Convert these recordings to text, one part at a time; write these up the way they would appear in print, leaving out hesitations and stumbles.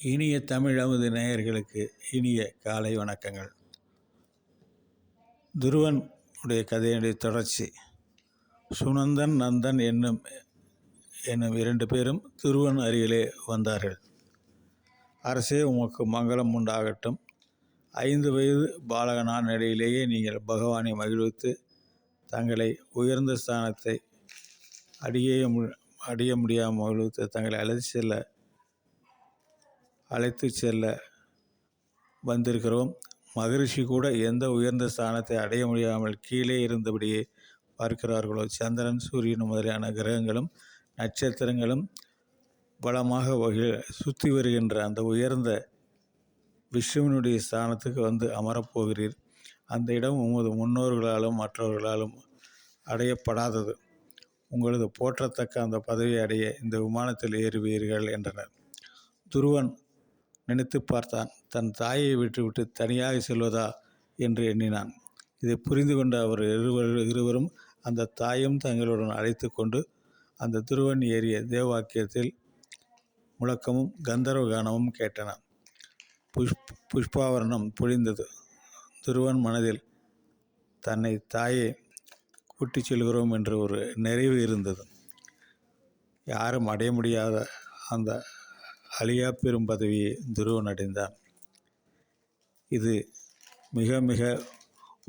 இனிய தமிழ் அமுது நேயர்களுக்கு இனிய காலை வணக்கங்கள். துருவன் உடைய கதையினுடைய தொடர்ச்சி. சுனந்தன் நந்தன் என்னும் இரண்டு பேரும் துருவன் அருகிலே வந்தார்கள். அரசே, உமக்கு மங்களம் உண்டாகட்டும். 5 வயது பாலகனான நிலையிலேயே நீங்கள் பகவானை மகிழ்வித்து தங்களை உயர்ந்த ஸ்தானத்தை அடைய முடியாமல் மகிழ்வித்து தங்களை அழைத்து செல்ல வந்திருக்கிறோம். மகரிஷி கூட எந்த உயர்ந்த ஸ்தானத்தை அடைய முடியாமல் கீழே இருந்தபடியே பார்க்கிறார்களோ, சந்திரன், சூரியன் முதலியான கிரகங்களும் நட்சத்திரங்களும் பலமாக சுற்றி வருகின்ற அந்த உயர்ந்த விஷ்ணுவினுடைய ஸ்தானத்துக்கு வந்து அமரப்போகிறீர். அந்த இடம் உமது முன்னோர்களாலும் மற்றவர்களாலும் அடையப்படாதது. உங்களது போற்றத்தக்க அந்த பதவியை அடைய இந்த விமானத்தில் ஏறுவீர்கள் என்றனர். துருவன் நினைத்து பார்த்தான். தன் தாயை விட்டுவிட்டு தனியாக செல்வதா என்று எண்ணினான். இதை புரிந்து கொண்ட அவர் இருவரும் அந்த தாயும் தங்களுடன் அழைத்து கொண்டு அந்த துருவன் ஏறிய தேவாக்கியத்தில் முழக்கமும் கந்தர்வ கானமும் கேட்டன. புஷ்பாவரணம் பொழிந்தது. துருவன் மனதில் தன்னை தாயை கூட்டிச் செல்கிறோம் என்ற ஒரு நிறைவு இருந்தது. யாரும் அடைய முடியாத அந்த அழியா பெரும் பதவியை துருவன் அடைந்தான். இது மிக மிக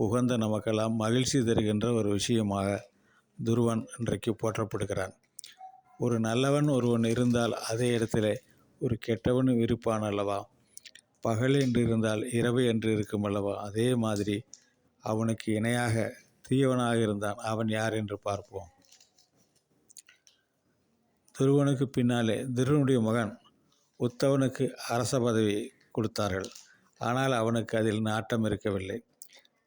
உகந்த நமக்கெல்லாம் மகிழ்ச்சி தருகின்ற ஒரு விஷயமாக துருவன் இன்றைக்கு போற்றப்படுகிறான். ஒரு நல்லவன் ஒருவன் இருந்தால் அதே இடத்துல ஒரு கெட்டவனும் இருப்பான் அல்லவா? பகல் என்று இருந்தால் இரவு என்று இருக்கும் அல்லவா? அதே மாதிரி அவனுக்கு இணையாக தீயவனாக இருந்தான். அவன் யார் என்று பார்ப்போம். துருவனுக்கு பின்னாலே துருவனுடைய மகன் உத்தவனுக்கு அரச பதவி கொடுத்தார்கள். ஆனால் அவனுக்கு அதில் நாட்டம் இருக்கவில்லை.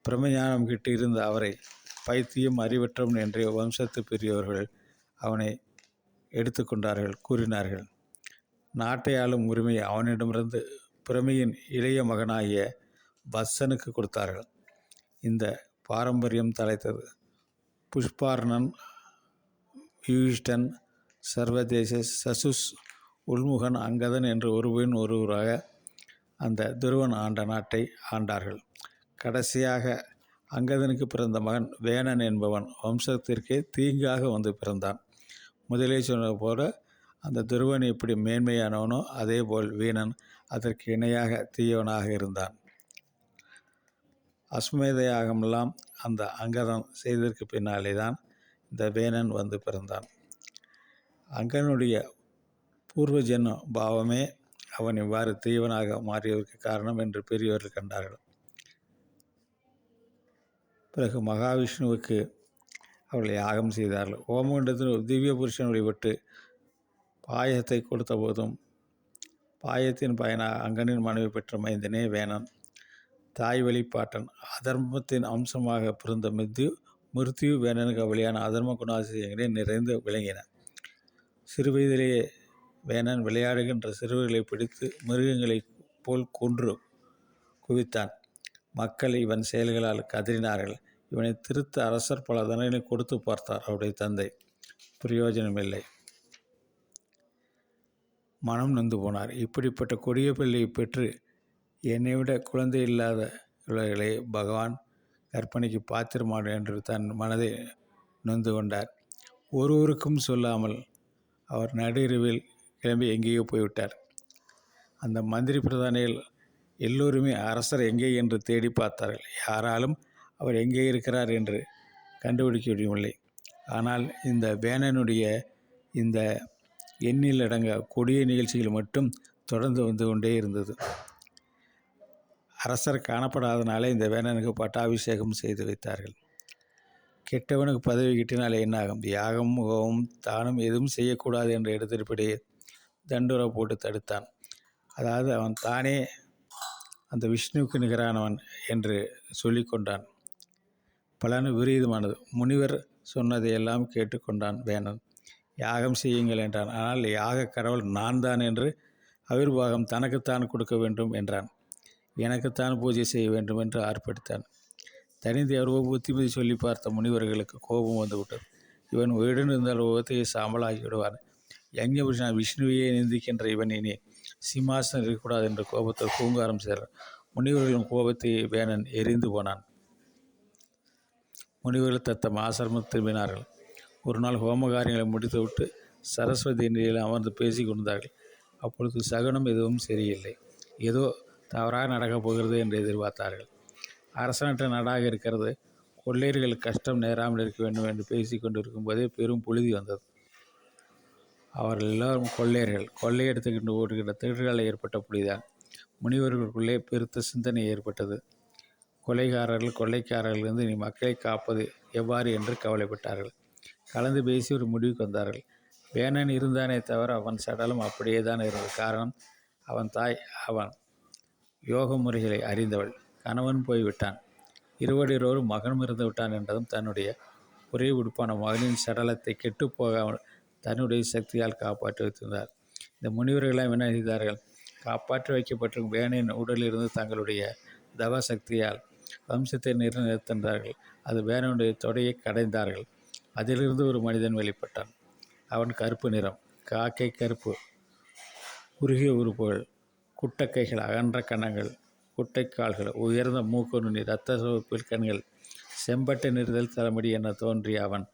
பிரம்மஞானம் கிட்ட இருந்த அவரை பைத்தியம், அறிவற்றவன் என்ற வம்சத்து பெரியவர்கள் அவனை எடுத்துக்கொண்டார்கள், கூறினார்கள். நாட்டை ஆளும் உரிமையை அவனிடமிருந்து பிரமையின் இளைய மகனாகிய வத்சனுக்கு கொடுத்தார்கள். இந்த பாரம்பரியம் தலைத்தது. புஷ்பார்ணன், யூஷ்டன், சர்வதேச, சசுஸ், உள்முகன், அங்கதன் என்று ஒருவராக அந்த துருவன் ஆண்ட நாட்டை ஆண்டார்கள். கடைசியாக அங்கதனுக்கு பிறந்த மகன் வேணன் என்பவன் வம்சத்திற்கே தீங்காக வந்து பிறந்தான். முதலே சொன்னது போல அந்த துருவன் எப்படி மேன்மையானவனோ அதேபோல் வீணன் அதற்கு இணையாக தீயவனாக இருந்தான். அஸ்வமேத யாகமெல்லாம் அந்த அங்கதன் செய்ததற்கு பின்னாலே தான் இந்த வேணன் வந்து பிறந்தான். அங்கனுடைய பூர்வ ஜென்ம பாவமே அவன் இவ்வாறு தீவனாக மாறியதற்கு காரணம் என்று பெரியவர்கள் கண்டார்கள். பிறகு மகாவிஷ்ணுவுக்கு அவர்கள் யாகம் செய்தார்கள். ஹோமகுண்டத்தில் ஒரு திவ்ய புருஷனை விட்டு பாயத்தை கொடுத்த போதும் பாயத்தின் பயனாக அங்கனின் மனைவி பெற்ற மைந்தனே வேணன். தாய் வழிபாட்டன் அதர்மத்தின் அம்சமாக பிறந்த மிருத்யு வேணனுக்கு அவளியான அதர்ம குணாதிசயங்களே நிறைந்து விளங்கின. சிறுவயதிலேயே வேணன் விளையாடுகின்ற சிறுவர்களை பிடித்து மிருகங்களை போல் கொன்று குவித்தான். மக்கள் இவன் செயல்களால் கதறினார்கள். இவனை திருத்த அரசர் பல தண்டனை கொடுத்து பார்த்தார். அவருடைய தந்தை பிரயோஜனமில்லை. மனம் நொந்து போனார். இப்படிப்பட்ட கொடிய பிள்ளையை பெற்று என்னை விட குழந்தை இல்லாத இவர்களை பகவான் கற்பனைக்கு பாத்திரமாடு என்று தன் மனதை நொந்து கொண்டார். ஒருவருக்கும் சொல்லாமல் அவர் நடுஇரவில் கிளம்பி எங்கேயோ போய்விட்டார். அந்த மந்திரி பிரதானிகள் எல்லோருமே அரசர் எங்கே என்று தேடி பார்த்தார்கள். யாராலும் அவர் எங்கே இருக்கிறார் என்று கண்டுபிடிக்க முடியவில்லை. ஆனால் இந்த வேணனுடைய இந்த எண்ணில் அடங்க கொடிய நிகழ்ச்சிகள் மட்டும் தொடர்ந்து வந்து கொண்டே இருந்தது. அரசர் காணப்படாதனாலே இந்த வேணனுக்கு பட்டாபிஷேகம் செய்து வைத்தார்கள். கெட்டவனுக்கு பதவி கிட்டினாலே என்னாகும்? யாகம், ஹோமம், தானம் எதுவும் செய்யக்கூடாது என்ற இடத்திற்படி தண்டுரை போட்டு தடுத்தான். அதாவது அவன் தானே அந்த விஷ்ணுவுக்கு நிகரானவன் என்று சொல்லி கொண்டான். பலன் விபரீதமானது. முனிவர் சொன்னதையெல்லாம் கேட்டுக்கொண்டான் வேணன். யாகம் செய்யுங்கள் என்றான். ஆனால் யாக கடவுள் நான் தான் என்று அவிர்வாகம் தனக்குத்தான் கொடுக்க வேண்டும் என்றான். எனக்குத்தான் பூஜை செய்ய வேண்டும் என்று ஆர்ப்பரித்தான். தனிந்து எவ்வளவோ புத்திமதி சொல்லி பார்த்த முனிவர்களுக்கு கோபம் வந்து விட்டது. இவன் உயிருடன் இருந்தால் உலகத்தையே சாம்பலாகி விடுவான். யஞ புருஷன் விஷ்ணுவையே நிந்திக்கின்ற இவன் இனி சிம்மாசனம் இருக்கக்கூடாது என்ற கோபத்தில் பூங்காரம் செய்தார். முனிவர்களின் கோபத்தை வேணன் எரிந்து போனான். முனிவர்கள் தத்தம் ஆசிரமம் திரும்பினார்கள். ஒரு நாள் ஹோம காரியங்களை முடித்துவிட்டு சரஸ்வதி நிலையில் அமர்ந்து பேசி கொண்டார்கள். அப்பொழுது சகுனம் எதுவும் சரியில்லை. ஏதோ தவறாக நடக்கப் போகிறது என்று எதிர்பார்த்தார்கள். அரசனற்ற நாடாக இருக்கிறது, கொள்ளையர்கள் கஷ்டம் நேராமல் இருக்க வேண்டும் என்று பேசி கொண்டிருக்கும் போதே பெரும் புழுதி வந்தது. அவர்கள் எல்லோரும் கொள்ளையர்கள். கொள்ளையெடுத்துக்கொண்டு ஓடுகின்ற திருடர்களை ஏற்பட்ட புலிதான். முனிவர்களுக்குள்ளே பெருத்த சிந்தனை ஏற்பட்டது. கொள்ளைக்காரர்களிருந்து இனி மக்களை காப்பது எவ்வாறு என்று கவலைப்பட்டார்கள். கலந்து பேசி ஒரு முடிவுக்கு வந்தார்கள். வேணன் இருந்தானே தவிர அவன் சடலம் அப்படியே தான் இருந்தது. காரணம், அவன் தாய் அவன் யோக முறைகளை அறிந்தவள். கணவன் போய்விட்டான், இருவரும் மகனும் இருந்து விட்டான் என்றதும் தன்னுடைய ஒரே உடுப்பான மகனின் சடலத்தை கெட்டுப்போகாமல் தன்னுடைய சக்தியால் காப்பாற்றி வைத்திருந்தார். இந்த முனிவர்களெல்லாம் என்ன செய்தார்கள்? காப்பாற்றி வைக்கப்பட்டிருக்கும் வேணையின் உடலிலிருந்து தங்களுடைய தவ சக்தியால் வம்சத்தை நிறுத்தினார்கள். அது வேணனுடைய தொடையை கடைந்தார்கள். அதிலிருந்து ஒரு மனிதன் வெளிப்பட்டான். அவன் கருப்பு நிறம், காக்கை கருப்பு, குறுகிய உறுப்புகள், குட்டக்கைகள், அகன்ற கன்னங்கள், குட்டைக்கால்கள், உயர்ந்த மூக்கு நுனி, இரத்த சிவப்பில் கண்கள், செம்பட்டை நிறுதல் தலைமுடி என தோன்றிய அவன்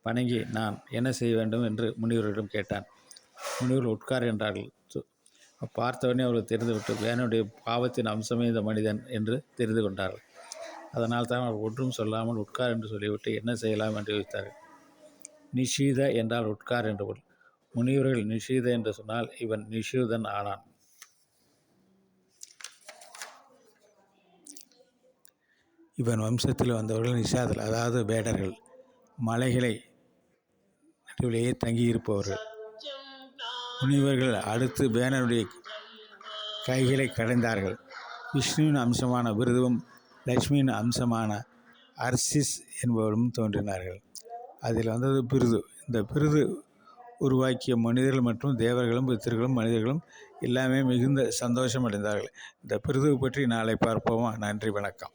வணங்கி, நான் என்ன செய்ய வேண்டும் என்று முனிவரிடம் கேட்டான். முனிவர்கள் உட்கார் என்றார்கள். பார்த்தவனே அவர்கள் தெரிந்துவிட்டு வேணனுடைய பாவத்தின் அம்சமே இந்த மனிதன் என்று தெரிந்து கொண்டார்கள். அதனால் தான் அவர் ஒன்றும் சொல்லாமல் உட்கார் என்று சொல்லிவிட்டு என்ன செய்யலாம் என்று யோசித்தார்கள். நிஷீத என்றால் உட்கார் என்று பொருள். முனிவர்கள் நிஷீத என்று சொன்னால் இவன் நிஷூதன் ஆனான். இவன் வம்சத்தில் வந்தவர்கள் நிஷாதல், அதாவது வேடர்கள், மலைகளை நடுவிலேயே தங்கியிருப்பவர்கள். முனிவர்கள் அடுத்து வேணனுடைய கைகளை கடைந்தார்கள். விஷ்ணுவின் அம்சமான விருதுவும் லட்சுமியின் அம்சமான அர்சிஸ் என்பவரும் தோன்றினார்கள். அதில் வந்தது பிருது. இந்த பிருது உருவாக்கிய மனிதர்கள் மற்றும் தேவர்களும் பித்திர்களும் மனிதர்களும் எல்லாமே மிகுந்த சந்தோஷம் அடைந்தார்கள். இந்த பிருதுவை பற்றி நாளை பார்ப்போமா? நன்றி, வணக்கம்.